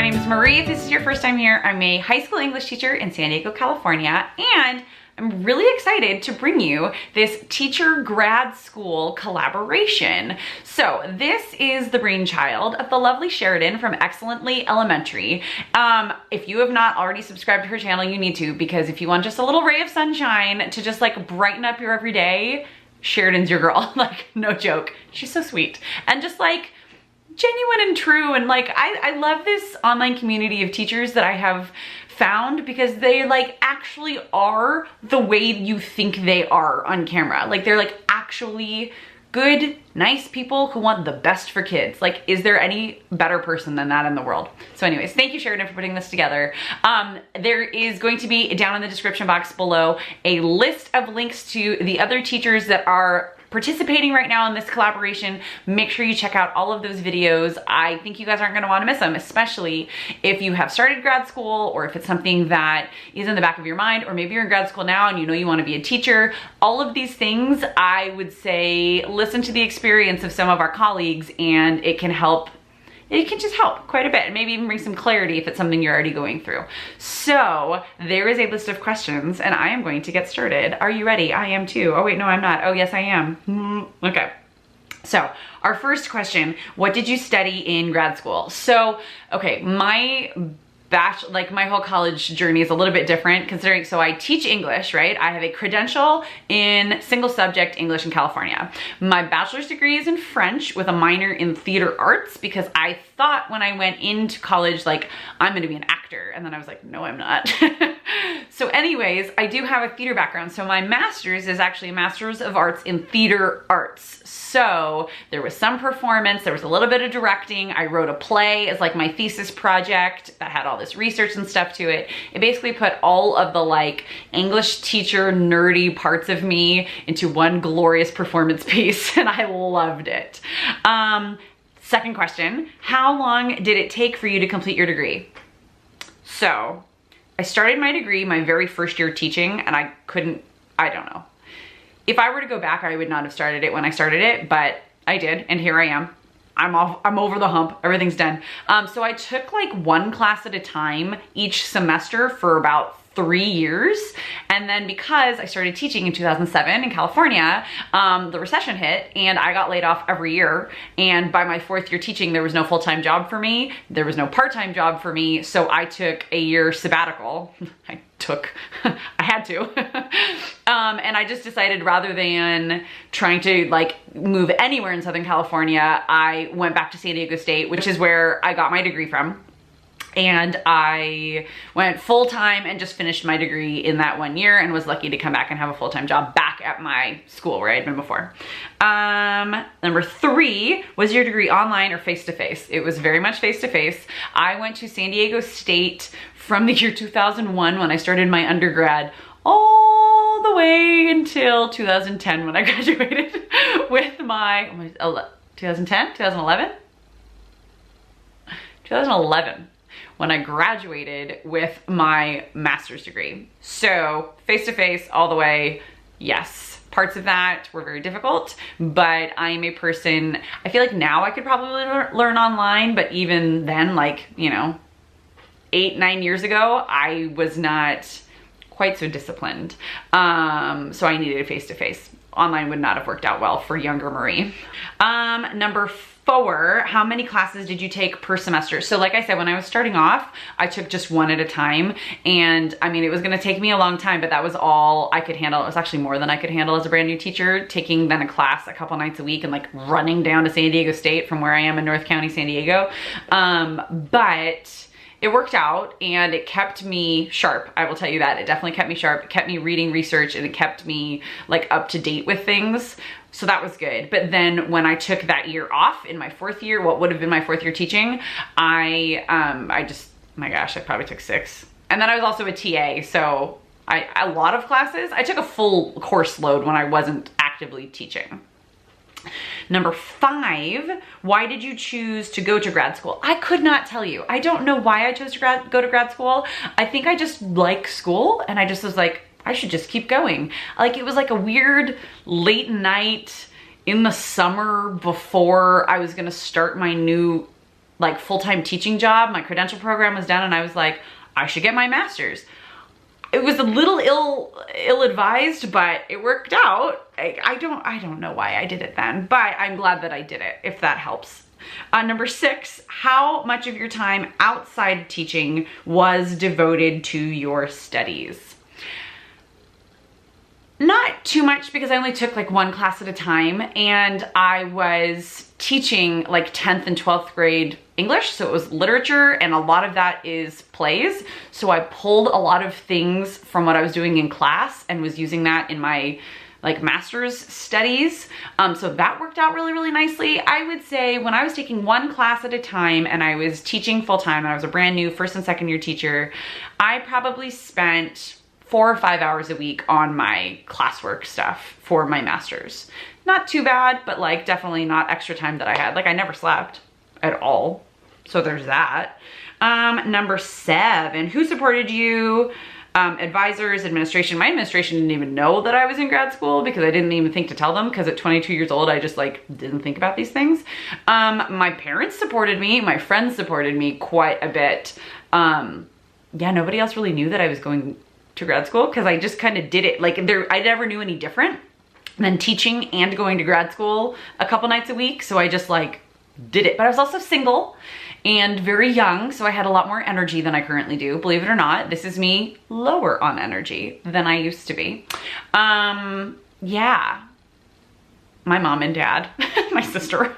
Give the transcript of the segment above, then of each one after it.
name is Marie. If this is your first time here, I'm a high school English teacher in San Diego, California, and I'm really excited to bring you this teacher grad school collaboration. So this is the brainchild of the lovely Sharidan from Excellently Elementary. If you have not already subscribed to her channel, you need to, because if you want just a little ray of sunshine to just like brighten up your everyday, Sharidan's your girl. Like, no joke. She's so sweet. And just like genuine and true. And like, I love this online community of teachers that I have found because they like actually are the way you think they are on camera. Like they're like actually good, nice people who want the best for kids. Like, is there any better person than that in the world? So anyways, thank you, Sharidan, for putting this together. There is going to be down in the description box below a list of links to the other teachers that are participating right now in this collaboration. Make sure you check out all of those videos. I think you guys aren't gonna wanna miss them, especially if you have started grad school or if it's something that is in the back of your mind, or maybe you're in grad school now and you know you wanna be a teacher. All of these things, I would say, listen to the experience of some of our colleagues and it can help. It can just help quite a bit and maybe even bring some clarity if it's something you're already going through. So there is a list of questions and I am going to get started. Are you ready? I am too. Oh wait, no, I'm not. Oh yes, I am. Okay. So our first question, what did you study in grad school? So, okay, my whole college journey is a little bit different considering, so I teach English, right? I have a credential in single subject English in California. My bachelor's degree is in French with a minor in theater arts because I thought when I went into college, like, I'm gonna be an actor. And then I was like, no, I'm not. So anyways, I do have a theater background. So my master's is actually a master's of arts in theater arts. So there was some performance, there was a little bit of directing. I wrote a play as like my thesis project that had all this research and stuff to it. It basically put all of the like English teacher nerdy parts of me into one glorious performance piece and I loved it. Second question, how long did it take for you to complete your degree? So I started my degree my very first year teaching and I don't know. If I were to go back, I would not have started it when I started it, but I did, and here I am. I'm over the hump, everything's done. So I took like one class at a time each semester for about 3 years. And then because I started teaching in 2007 in California, the recession hit and I got laid off every year. And by my 4th year teaching, there was no full-time job for me. There was no part-time job for me. So I took a year sabbatical. I had to. And I just decided rather than trying to like move anywhere in Southern California, I went back to San Diego State, which is where I got my degree from. And I went full-time and just finished my degree in that 1 year and was lucky to come back and have a full-time job back at my school where I'd been before. Number 3, was your degree online or face-to-face? It was very much face-to-face. I went to San Diego State from the year 2001 when I started my undergrad all the way until 2010 when I graduated with my, 2010, 2011? 2011. When I graduated with my master's degree. So face-to-face all the way, yes. Parts of that were very difficult, but I'm a person, I feel like now I could probably learn online, but even then, like, you know, 8-9 years ago, I was not quite so disciplined. So I needed a face-to-face. Online would not have worked out well for younger Marie. Number 4, how many classes did you take per semester? So like I said, when I was starting off, I took just one at a time. And I mean, it was gonna take me a long time, but that was all I could handle. It was actually more than I could handle as a brand new teacher, taking then a class a couple nights a week and like running down to San Diego State from where I am in North County, San Diego. But it worked out and it kept me sharp. I will tell you that. It definitely kept me sharp. It kept me reading research and it kept me like up to date with things. So that was good. But then when I took that year off in my 4th year, what would have been my 4th year teaching, I just, my gosh, I probably took 6. And then I was also a TA. So a lot of classes. I took a full course load when I wasn't actively teaching. Number 5, why did you choose to go to grad school? I could not tell you. I don't know why I chose to go to grad school. I think I just like school and I just was like, I should just keep going. Like it was like a weird late night in the summer before I was gonna start my new like full-time teaching job. My credential program was done and I was like, I should get my master's. It was a little ill-advised, but it worked out. I don't know why I did it then, but I'm glad that I did it, if that helps. Number 6, how much of your time outside teaching was devoted to your studies? Not too much, because I only took like one class at a time, and I was teaching like 10th and 12th grade English, so it was literature, and a lot of that is plays. So I pulled a lot of things from what I was doing in class and was using that in my like master's studies. So that worked out really, really nicely. I would say when I was taking one class at a time and I was teaching full-time, and I was a brand new first and second year teacher, I probably spent 4 or 5 hours a week on my classwork stuff for my master's. Not too bad, but like definitely not extra time that I had. Like I never slept at all. So there's that. Number 7, who supported you? Advisors, administration. My administration didn't even know that I was in grad school because I didn't even think to tell them, because at 22 years old, I just like didn't think about these things. My parents supported me. My friends supported me quite a bit. Yeah, nobody else really knew that I was going to grad school because I just kind of did it. Like I never knew any different than teaching and going to grad school a couple nights a week. So I just like did it. But I was also single and very young, so I had a lot more energy than I currently do. Believe it or not, this is me lower on energy than I used to be. Yeah, my mom and dad, my sister,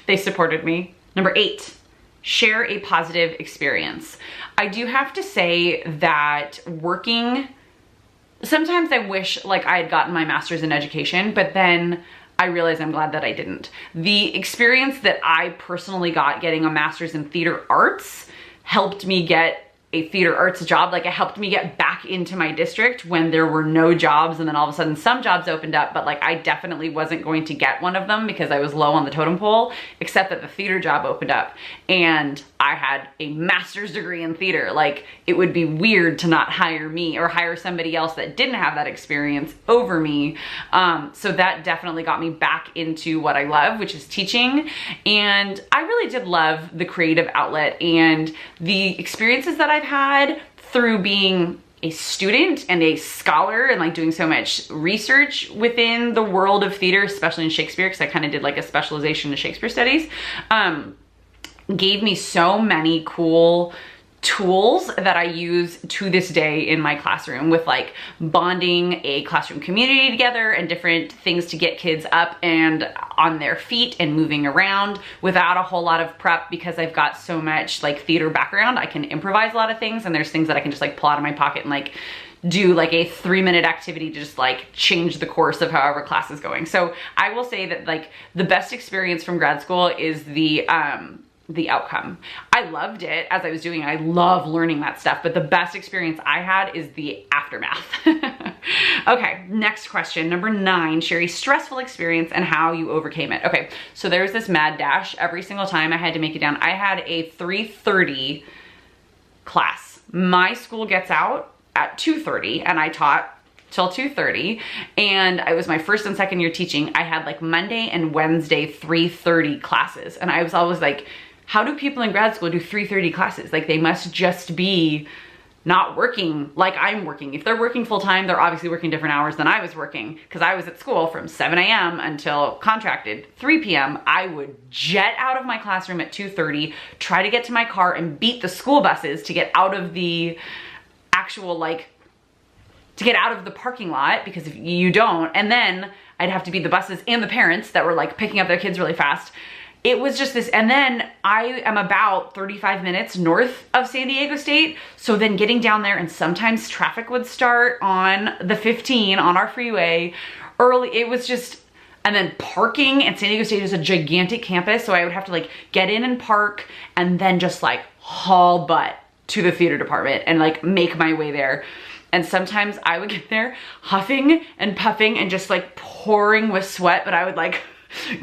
they supported me. Number 8, share a positive experience. I do have to say that working, sometimes I wish like I had gotten my master's in education, but then I realize I'm glad that I didn't. The experience that I personally got getting a master's in theater arts helped me get a theater arts job. Like it helped me get back into my district when there were no jobs, and then all of a sudden some jobs opened up, but like I definitely wasn't going to get one of them because I was low on the totem pole, except that the theater job opened up and I had a master's degree in theater. Like it would be weird to not hire me or hire somebody else that didn't have that experience over me. So that definitely got me back into what I love, which is teaching. And I really did love the creative outlet and the experiences that I've had through being a student and a scholar and like doing so much research within the world of theater, especially in Shakespeare, because I kind of did like a specialization in Shakespeare studies, gave me so many cool tools that I use to this day in my classroom, with like bonding a classroom community together and different things to get kids up and on their feet and moving around without a whole lot of prep, because I've got so much like theater background. I can improvise a lot of things, and there's things that I can just like pull out of my pocket and like do like a 3-minute activity to just like change the course of however class is going. So I will say that like the best experience from grad school is the outcome. I loved it as I was doing it. I love learning that stuff, but the best experience I had is the aftermath. Okay, next question. Number 9, share a stressful experience and how you overcame it. Okay, so there was this mad dash every single time I had to make it down. I had a 3:30 class. My school gets out at 2:30 and I taught till 2:30, and I was my first and second year teaching. I had like Monday and Wednesday 3:30 classes, and I was always like, how do people in grad school do 3:30 classes? Like they must just be not working like I'm working. If they're working full time, they're obviously working different hours than I was working, because I was at school from 7 a.m. until contracted 3 p.m. I would jet out of my classroom at 2:30, try to get to my car and beat the school buses to get out of the actual like to get out of the parking lot, because if you don't, and then I'd have to beat the buses and the parents that were like picking up their kids really fast. It was just this, and then I am about 35 minutes north of San Diego State, so then getting down there, and sometimes traffic would start on the 15 on our freeway early. It was just, and then parking, and San Diego State is a gigantic campus, so I would have to like get in and park and then just like haul butt to the theater department and like make my way there. And sometimes I would get there huffing and puffing and just like pouring with sweat, but I would like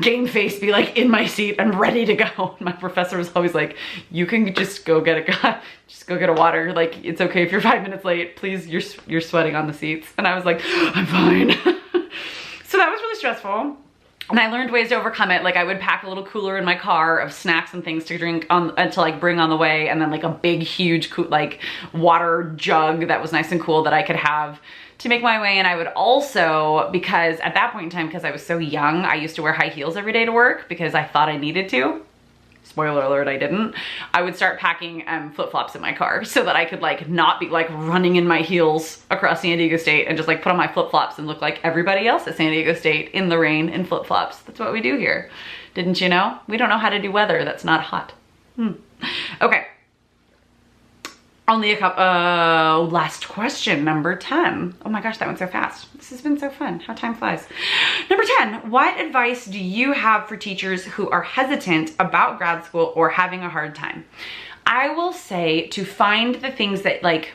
game face, be like in my seat and ready to go. And my professor was always like, you can just go get a water. Like, it's okay if you're 5 minutes late, please, you're sweating on the seats. And I was like, I'm fine. So that was really stressful. And I learned ways to overcome it. Like I would pack a little cooler in my car of snacks and things to drink on, to like bring on the way. And then like a big, huge like water jug that was nice and cool that I could have to make my way. And I would also, because at that point in time, because I was so young, I used to wear high heels every day to work because I thought I needed to. Spoiler alert, I didn't. I would start packing flip-flops in my car so that I could like not be like running in my heels across San Diego State and just like put on my flip-flops and look like everybody else at San Diego State in the rain in flip-flops. That's what we do here. Didn't you know? We don't know how to do weather that's not hot. Okay. Only a couple, last question, number 10. Oh my gosh, that went so fast. This has been so fun, how time flies. Number 10, what advice do you have for teachers who are hesitant about grad school or having a hard time? I will say to find the things that like,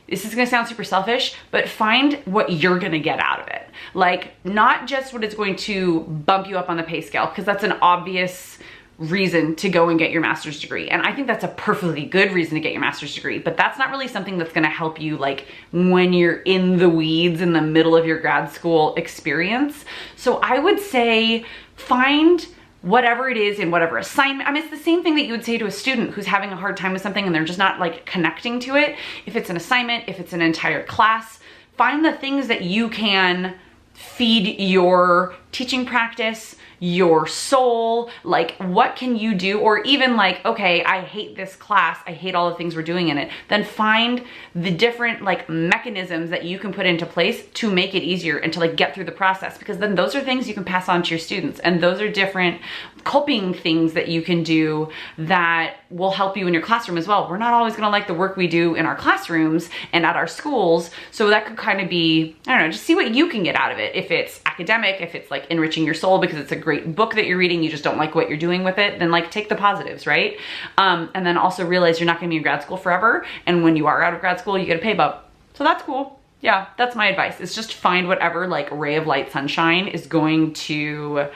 this is gonna sound super selfish, but find what you're gonna get out of it. Like, not just what is going to bump you up on the pay scale, because that's an obvious reason to go and get your master's degree. And I think that's a perfectly good reason to get your master's degree, but that's not really something that's gonna help you like when you're in the weeds in the middle of your grad school experience. So I would say find whatever it is in whatever assignment. I mean, it's the same thing that you would say to a student who's having a hard time with something and they're just not like connecting to it. If it's an assignment, if it's an entire class, find the things that you can feed your teaching practice, your soul, like what can you do? Or even like, okay, I hate this class, I hate all the things we're doing in it. Then find the different like mechanisms that you can put into place to make it easier and to like get through the process, because then those are things you can pass on to your students, and those are different coping things that you can do that will help you in your classroom as well. We're not always gonna like the work we do in our classrooms and at our schools, so that could kind of be, I don't know, just see what you can get out of it. If it's academic, if it's like enriching your soul because it's a great book that you're reading, you just don't like what you're doing with it, then like take the positives, right? And then also realize you're not gonna be in grad school forever, and when you are out of grad school, you get a pay bump. So that's cool. Yeah, that's my advice, is just find whatever like ray of light sunshine is going to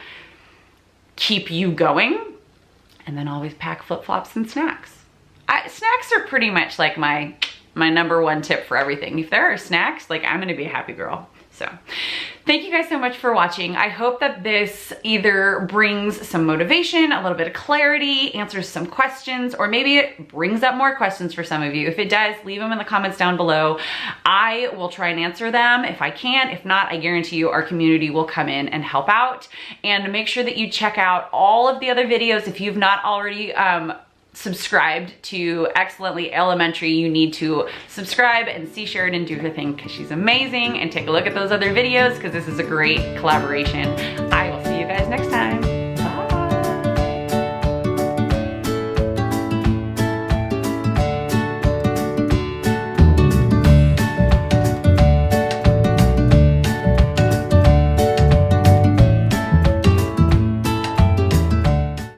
keep you going, and then always pack flip-flops and snacks. Snacks are pretty much like my number one tip for everything. If there are snacks, like I'm gonna be a happy girl. So thank you guys so much for watching. I hope that this either brings some motivation, a little bit of clarity, answers some questions, or maybe it brings up more questions for some of you. If it does, leave them in the comments down below. I will try and answer them if I can. If not, I guarantee you our community will come in and help out. And make sure that you check out all of the other videos. If you've not already subscribed to Excellently Elementary, you need to subscribe and see Sharidan do her thing because she's amazing, and take a look at those other videos because this is a great collaboration. I will see you guys next time.